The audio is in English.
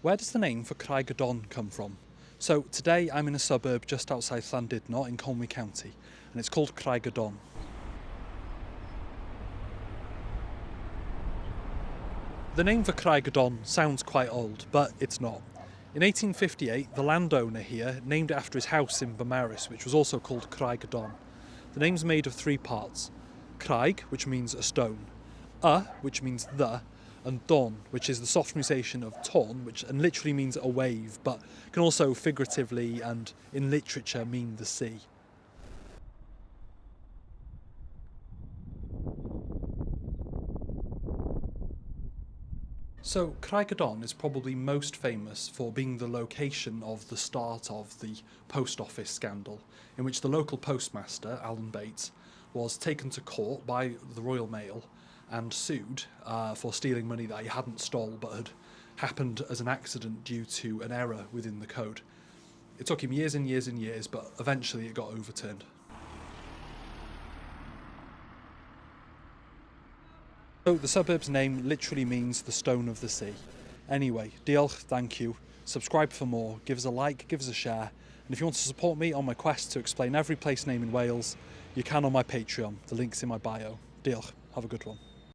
Where does the name for Craigydon come from? So today I'm in a suburb just outside Llandudno in Conwy County, and it's called Craigydon. The name for Craigydon sounds quite old, but it's not. In 1858, the landowner here named it after his house in Beaumaris, which was also called Craigydon. The name's made of three parts: Craig, which means a stone, which means the, and don, which is the softenisation of ton, which and literally means a wave, but can also figuratively and in literature mean the sea. So Craigydon is probably most famous for being the location of the start of the post office scandal, in which the local postmaster, Alan Bates, was taken to court by the Royal Mail and sued for stealing money that he hadn't stole but had happened as an accident due to an error within the code. It took him years and years and years, but eventually it got overturned. So the suburb's name literally means the stone of the sea. Anyway, diolch, thank you. Subscribe for more, give us a like, give us a share, and if you want to support me on my quest to explain every place name in Wales, you can on my Patreon. The link's in my bio. Diolch, have a good one.